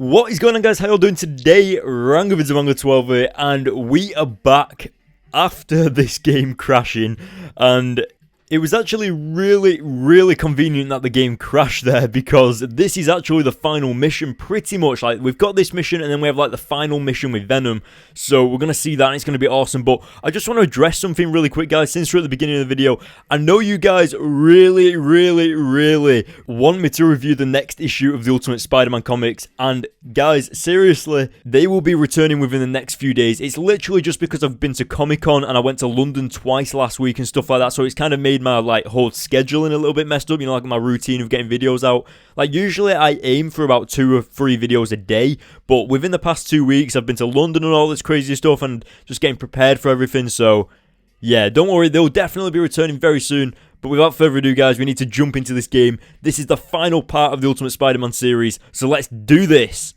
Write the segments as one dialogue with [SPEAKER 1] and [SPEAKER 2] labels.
[SPEAKER 1] What is going on, guys? How y'all doing today? Rangovids12 here, and we are back after this game crashing, and it was actually really convenient that the game crashed there, because this is actually the final mission, pretty much. Like, we've got this mission, and then we have, like, the final mission with Venom, so we're going to see that, and it's going to be awesome. But I just want to address something really quick, guys, since we're at the beginning of the video. I know you guys really want me to review the next issue of the Ultimate Spider-Man comics, and guys, seriously, they will be returning within the next few days. It's literally just because I've been to Comic-Con, and I went to London twice last week and stuff like that, so it's kind of made my like whole scheduling a little bit messed up, you know, like my routine of getting videos out. Like, usually I aim for about 2 or 3 videos a day, but within the past 2 weeks I've been to London and all this crazy stuff and just getting prepared for everything. So yeah, don't worry, they'll definitely be returning very soon. But without further ado, guys, we need to jump into this game. This is the final part of the Ultimate Spider-Man series, so let's do this.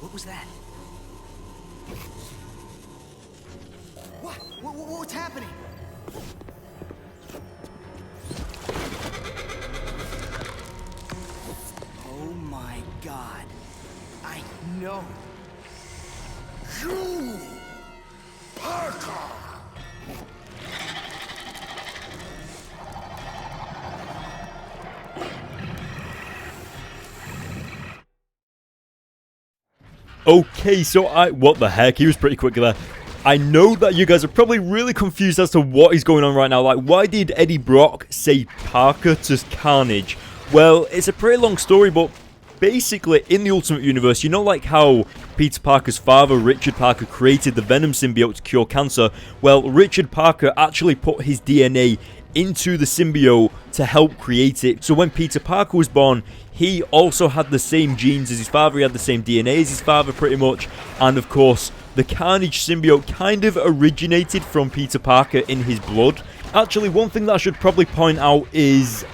[SPEAKER 2] What was that? What's happening? Oh my God. I know. You! Parker!
[SPEAKER 1] Okay, so what the heck, he was pretty quick there. I know that you guys are probably really confused as to what is going on right now. Like, why did Eddie Brock say Parker to Carnage? Well, it's a pretty long story, but basically, in the Ultimate Universe, you know, like how Peter Parker's father, Richard Parker, created the Venom symbiote to cure cancer? Well, Richard Parker actually put his DNA into the symbiote to help create it. So when Peter Parker was born, he also had the same genes as his father, he had the same DNA as his father pretty much, and of course, the Carnage symbiote kind of originated from Peter Parker in his blood. Actually, one thing that I should probably point out is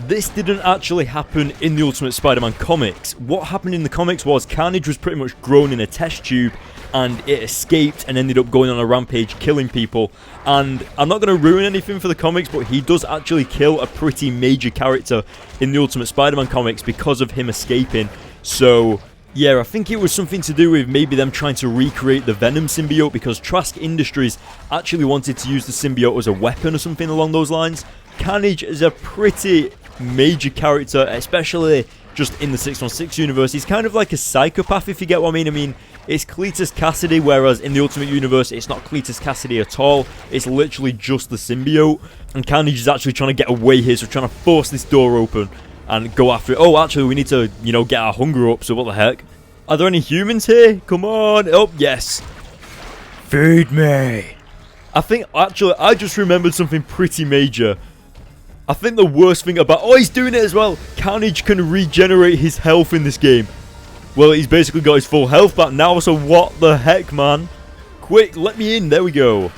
[SPEAKER 1] this didn't actually happen in the Ultimate Spider-Man comics. What happened in the comics was Carnage was pretty much grown in a test tube, and it escaped and ended up going on a rampage killing people. And I'm not going to ruin anything for the comics, but he does actually kill a pretty major character in the Ultimate Spider-Man comics because of him escaping. So yeah, I think it was something to do with maybe them trying to recreate the Venom symbiote, because Trask Industries actually wanted to use the symbiote as a weapon or something along those lines. Carnage is a pretty major character, especially just in the 616 universe. He's kind of like a psychopath, if you get what I mean. I mean, it's Cletus Cassidy, whereas in the Ultimate Universe, it's not Cletus Cassidy at all. It's literally just the symbiote. And Carnage is actually trying to get away here, so trying to force this door open and go after it. Oh, actually, we need to, you know, get our hunger up, so what the heck? Are there any humans here? Come on. Oh, yes. Feed me. I think, actually, I just remembered something pretty major. I think the worst thing about... Oh, he's doing it as well. Carnage can regenerate his health in this game. Well, he's basically got his full health back now, so what the heck, man? Quick, let me in. There we go.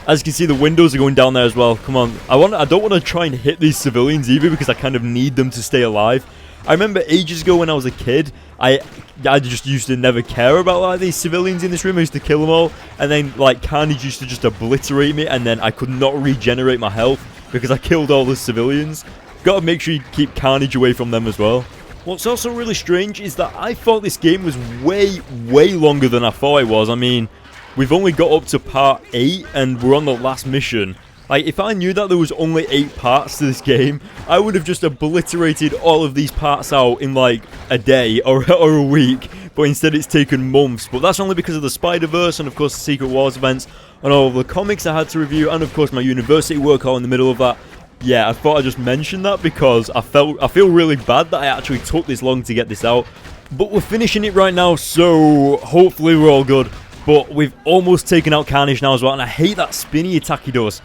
[SPEAKER 1] As you can see, the windows are going down there as well. Come on. I don't want to try and hit these civilians either, because I kind of need them to stay alive. I remember ages ago when I was a kid, I just used to never care about like these civilians in this room. I used to kill them all. And then, like, Carnage used to just obliterate me, and then I could not regenerate my health because I killed all the civilians. Gotta make sure you keep Carnage away from them as well. What's also really strange is that I thought this game was way longer than I thought it was. I mean, we've only got up to part 8 and we're on the last mission. Like, if I knew that there was only 8 parts to this game, I would have just obliterated all of these parts out in like a day or a week. But instead it's taken months. But that's only because of the Spider-Verse and of course the Secret Wars events and all of the comics I had to review, and of course my university work all in the middle of that. Yeah, I thought I'd just mention that because I feel really bad that I actually took this long to get this out. But we're finishing it right now, so hopefully we're all good. But we've almost taken out Carnage now as well, and I hate that spinny attack he does.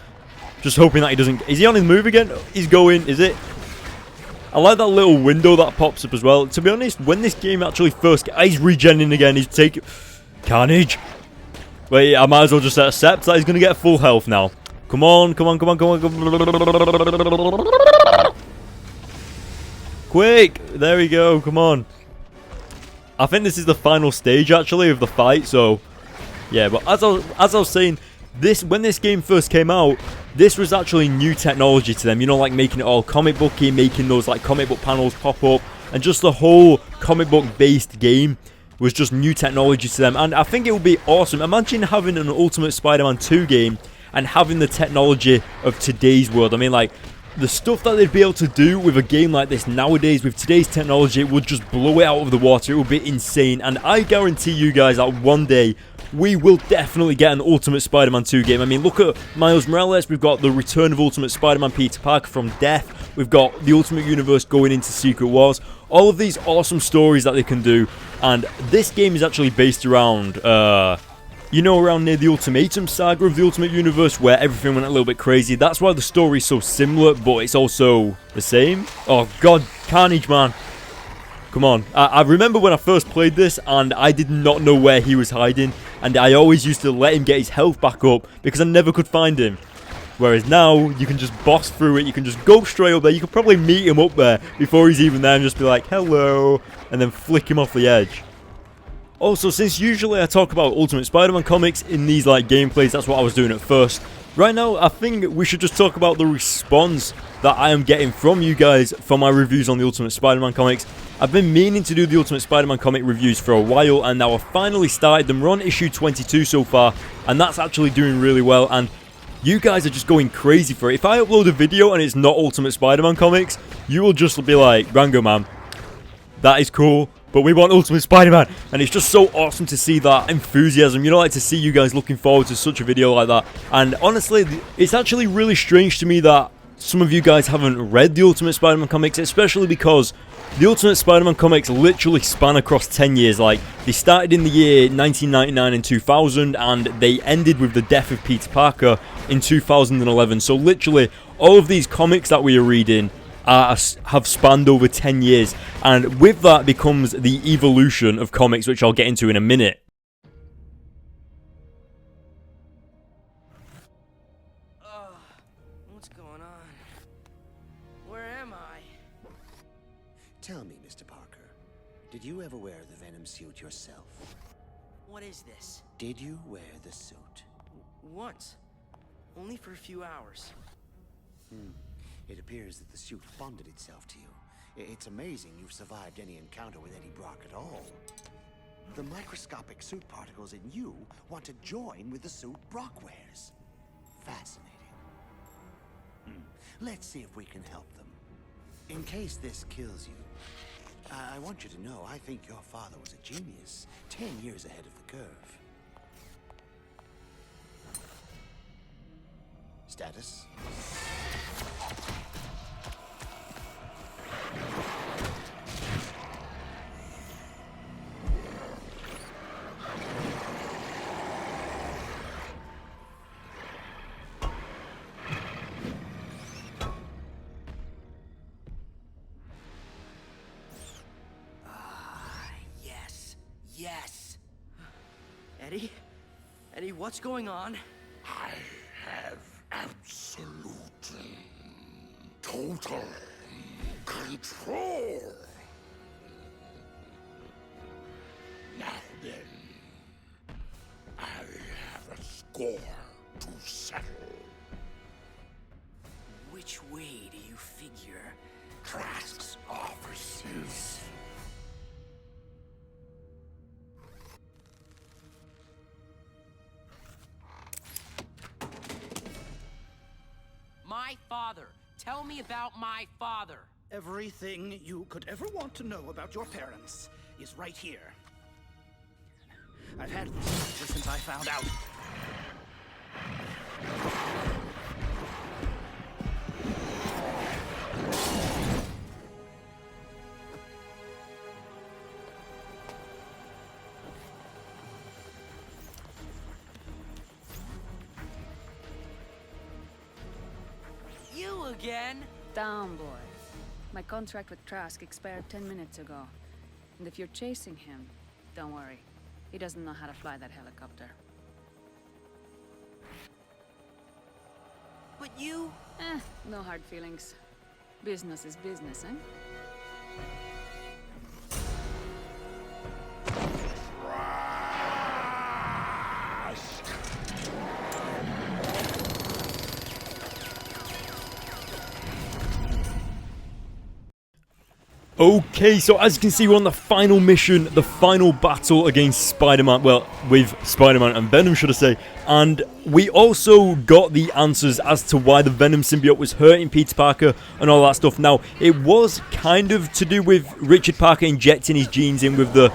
[SPEAKER 1] Just hoping that he doesn't... Is he on his move again? He's going, is it? I like that little window that pops up as well. To be honest, when this game actually first... He's regenning again, he's taking... Carnage! Wait, I might as well just accept that he's going to get full health now. Come on, come on, come on, come on, come on. Quick! There we go, come on. I think this is the final stage, actually, of the fight, so... Yeah, but as I was saying, when this game first came out, this was actually new technology to them, you know, like making it all comic booky, making those like comic book panels pop up, and just the whole comic book based game was just new technology to them. And I think it would be awesome. Imagine having an Ultimate Spider-Man 2 game and having the technology of today's world. I mean, like, the stuff that they'd be able to do with a game like this nowadays with today's technology, it would just blow it out of the water. It would be insane. And I guarantee you guys that one day we will definitely get an Ultimate Spider-Man 2 game. I mean, look at Miles Morales. We've got the return of Ultimate Spider-Man Peter Parker from death. We've got the Ultimate Universe going into Secret Wars. All of these awesome stories that they can do. And this game is actually based around, you know, around near the Ultimatum saga of the Ultimate Universe, where everything went a little bit crazy. That's why the story is so similar, but it's also the same. Oh, God, Carnage, man. Come on. I remember when I first played this, and I did not know where he was hiding, and I always used to let him get his health back up, because I never could find him. Whereas now, you can just boss through it, you can just go straight up there, you could probably meet him up there before he's even there, and just be like, hello, and then flick him off the edge. Also, since usually I talk about Ultimate Spider-Man comics in these like gameplays, that's what I was doing at first. Right now, I think we should just talk about the response that I am getting from you guys for my reviews on the Ultimate Spider-Man comics. I've been meaning to do the Ultimate Spider-Man comic reviews for a while, and now I've finally started them. We're on issue 22 so far, and that's actually doing really well, and you guys are just going crazy for it. If I upload a video and it's not Ultimate Spider-Man comics, you will just be like, Rango, man, that is cool, but we want Ultimate Spider-Man. And it's just so awesome to see that enthusiasm. You know, like to see you guys looking forward to such a video like that. And honestly, it's actually really strange to me that some of you guys haven't read the Ultimate Spider-Man comics, especially because the Ultimate Spider-Man comics literally span across 10 years. Like, they started in the year 1999 and 2000, and they ended with the death of Peter Parker in 2011. So literally, all of these comics that we are reading have spanned over 10 years, and with that becomes the evolution of comics, which I'll get into in a minute.
[SPEAKER 2] What's going on? Where am I?
[SPEAKER 3] Tell me, Mr. Parker, did you ever wear the Venom suit yourself?
[SPEAKER 2] What is this?
[SPEAKER 3] Did you wear the suit?
[SPEAKER 2] Once. Only for a few hours.
[SPEAKER 3] It appears that the suit bonded itself to you. It's amazing you've survived any encounter with Eddie Brock at all. The microscopic suit particles in you want to join with the suit Brock wears. Fascinating. Let's see if we can help them. In case this kills you, I want you to know I think your father was a genius, 10 years ahead of the curve. Status?
[SPEAKER 2] Yes. Eddie? Eddie, what's going on?
[SPEAKER 4] I have absolute, total control. Now then, I have a score to settle.
[SPEAKER 2] Which way do you figure?
[SPEAKER 4] Trask's offices.
[SPEAKER 5] My father. Tell me about my father.
[SPEAKER 6] Everything you could ever want to know about your parents is right here. I've had this ever since I found out.
[SPEAKER 2] You again?
[SPEAKER 7] Down, boy. My contract with Trask expired 10 minutes ago. And if you're chasing him, don't worry. He doesn't know how to fly that helicopter.
[SPEAKER 2] But you...
[SPEAKER 7] No hard feelings. Business is business, eh?
[SPEAKER 1] Okay, so as you can see, we're on the final mission, the final battle against Spider-Man. Well, with Spider-Man and Venom, should I say. And we also got the answers as to why the Venom symbiote was hurting Peter Parker and all that stuff. Now, it was kind of to do with Richard Parker injecting his genes in with the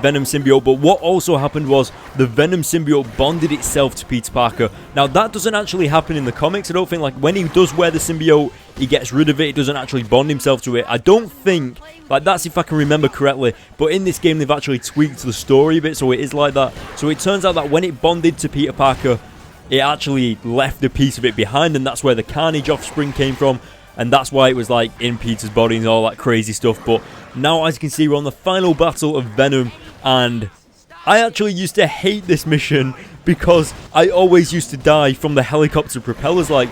[SPEAKER 1] Venom symbiote. But what also happened was the Venom symbiote bonded itself to Peter Parker. Now, that doesn't actually happen in the comics. I don't think, like, when he does wear the symbiote, he gets rid of it. He doesn't actually bond himself to it. I don't think, like, that's if I can remember correctly. But in this game, they've actually tweaked the story a bit, so it is like that. So it turns out that when it bonded to Peter Parker, it actually left a piece of it behind, and that's where the Carnage offspring came from. And that's why it was, like, in Peter's body and all that crazy stuff. But now, as you can see, we're on the final battle of Venom, and I actually used to hate this mission because I always used to die from the helicopter propellers. Like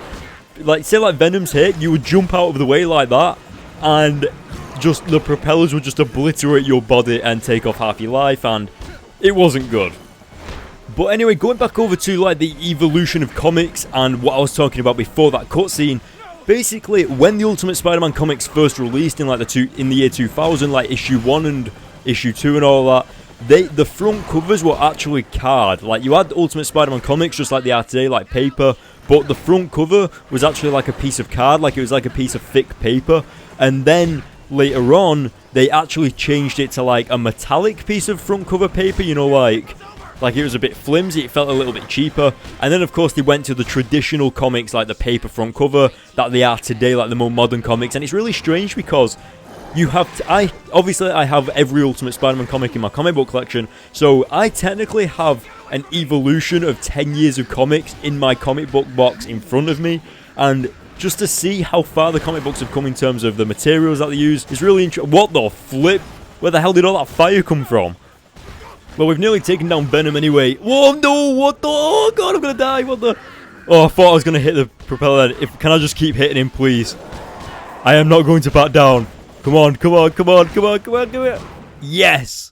[SPEAKER 1] say like Venom's hit, you would jump out of the way like that, and just the propellers would just obliterate your body and take off half your life, and it wasn't good. But anyway, going back over to like the evolution of comics and what I was talking about before that cutscene. Basically, when the Ultimate Spider-Man comics first released in like the year 2000, like issue 1 and issue 2 and all that, the front covers were actually card. Like, you had the Ultimate Spider-Man comics just like they are today, like paper, but the front cover was actually like a piece of card, like it was like a piece of thick paper. And then later on, they actually changed it to like a metallic piece of front cover paper, you know, like it was a bit flimsy, it felt a little bit cheaper. And then of course they went to the traditional comics, like the paper front cover that they are today, like the more modern comics. And it's really strange because you have I have every Ultimate Spider-Man comic in my comic book collection, so I technically have an evolution of 10 years of comics in my comic book box in front of me. And just to see how far the comic books have come in terms of the materials that they use is really interesting. What the flip? Where the hell did all that fire come from? Well, we've nearly taken down Venom anyway. Whoa, no, what the? Oh, God, I'm going to die. What the? Oh, I thought I was going to hit the propeller. Can I just keep hitting him, please? I am not going to back down. Come on, come on, come on, come on, come on, come on. Yes!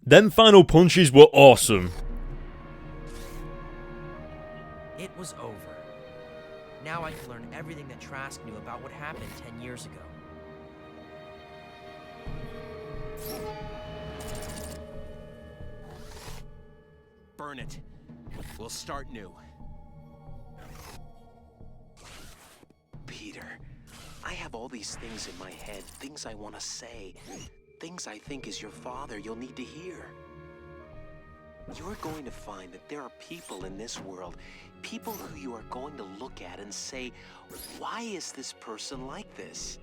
[SPEAKER 1] Them final punches were awesome.
[SPEAKER 5] It was over. Now I can learn everything that Trask knew about what happened 10 years ago.
[SPEAKER 8] Burn it. We'll start new.
[SPEAKER 3] Peter, I have all these things in my head, things I want to say, things I think as your father you'll need to hear. You're going to find that there are people in this world, people who you are going to look at and say, why is this person like this?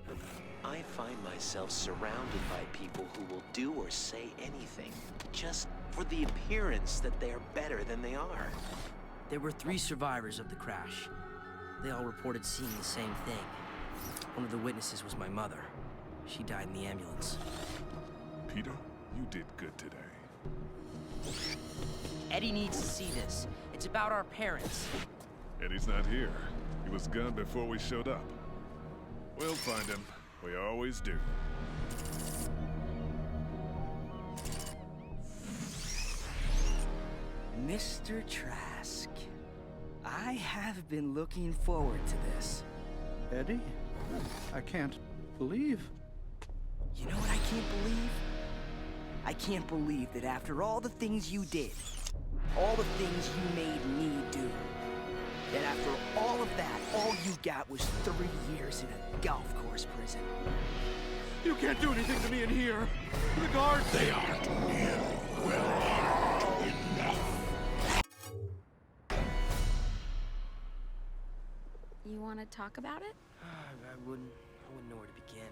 [SPEAKER 3] I find myself surrounded by people who will do or say anything, just for the appearance that they are better than they are.
[SPEAKER 5] There were 3 survivors of the crash. They all reported seeing the same thing. One of the witnesses was my mother. She died in the ambulance.
[SPEAKER 4] Peter, you did good today.
[SPEAKER 5] Eddie needs to see this. It's about our parents.
[SPEAKER 4] Eddie's not here. He was gone before we showed up. We'll find him. We always do.
[SPEAKER 6] Mr. Trask, I have been looking forward to this. Eddie, I can't believe. You know what I can't believe? I can't believe that after all the things you did, all the things you made me do, that after all of that, all you got was 3 years in a golf course prison.
[SPEAKER 8] You can't do anything to me in here. The guards.
[SPEAKER 4] They aren't near well armed enough.
[SPEAKER 7] You want to talk about it?
[SPEAKER 5] I wouldn't know where to begin.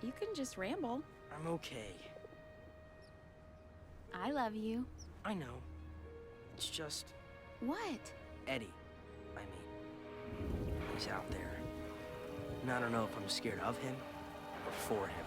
[SPEAKER 7] You can just ramble.
[SPEAKER 5] I'm okay.
[SPEAKER 7] I love you.
[SPEAKER 5] I know. It's just
[SPEAKER 7] What?
[SPEAKER 5] Eddie. I mean, he's out there. And I don't know if I'm scared of him or for him.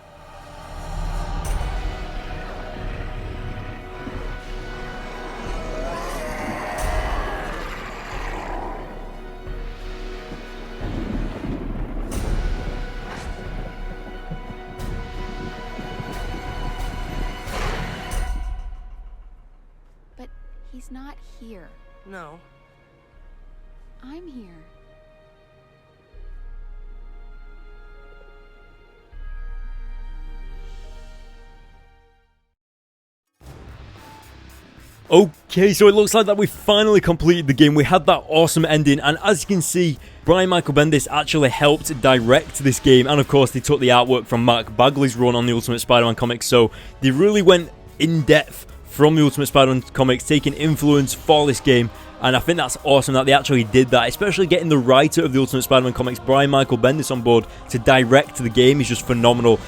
[SPEAKER 7] He's not here.
[SPEAKER 5] No.
[SPEAKER 7] I'm here.
[SPEAKER 1] Okay, so it looks like that we finally completed the game. We had that awesome ending, and as you can see, Brian Michael Bendis actually helped direct this game, and of course they took the artwork from Mark Bagley's run on the Ultimate Spider-Man comics, so they really went in depth from the Ultimate Spider-Man comics, taking influence for this game. And I think that's awesome that they actually did that, especially getting the writer of the Ultimate Spider-Man comics, Brian Michael Bendis, on board to direct the game is just phenomenal.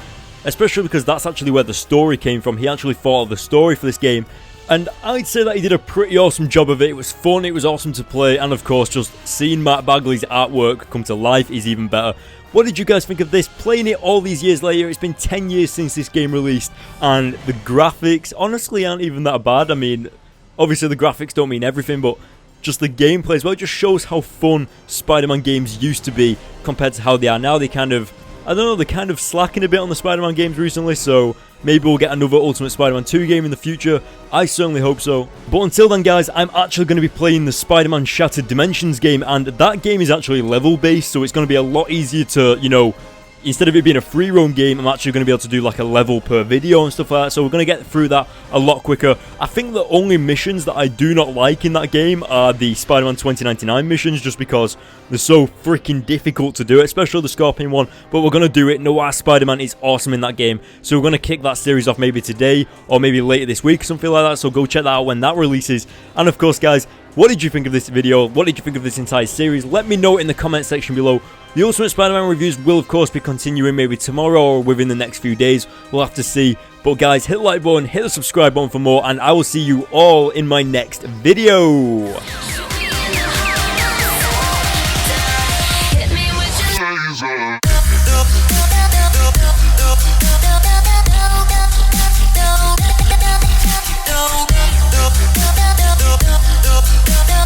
[SPEAKER 1] Especially because that's actually where the story came from. He actually thought of the story for this game. And I'd say that he did a pretty awesome job of it. It was fun, it was awesome to play, and of course, just seeing Mark Bagley's artwork come to life is even better. What did you guys think of this? Playing it all these years later, it's been 10 years since this game released, and the graphics honestly aren't even that bad. I mean, obviously the graphics don't mean everything, but just the gameplay as well just shows how fun Spider-Man games used to be compared to how they are now. They kind of, I don't know, they're kind of slacking a bit on the Spider-Man games recently, so maybe we'll get another Ultimate Spider-Man 2 game in the future. I certainly hope so. But until then, guys, I'm actually going to be playing the Spider-Man Shattered Dimensions game, and that game is actually level-based, so it's going to be a lot easier to, you know, instead of it being a free roam game, I'm actually going to be able to do like a level per video and stuff like that, so we're going to get through that a lot quicker. I think the only missions that I do not like in that game are the Spider-Man 2099 missions, just because they're so freaking difficult to do, especially the Scorpion one, but we're going to do it. Noir Spider-Man is awesome in that game, so we're going to kick that series off maybe today, or maybe later this week, something like that, so go check that out when that releases. And of course, guys, what did you think of this video? What did you think of this entire series? Let me know in the comment section below. The Ultimate Spider-Man reviews will, of course, be continuing maybe tomorrow or within the next few days. We'll have to see. But, guys, hit the like button, hit the subscribe button for more, and I will see you all in my next video.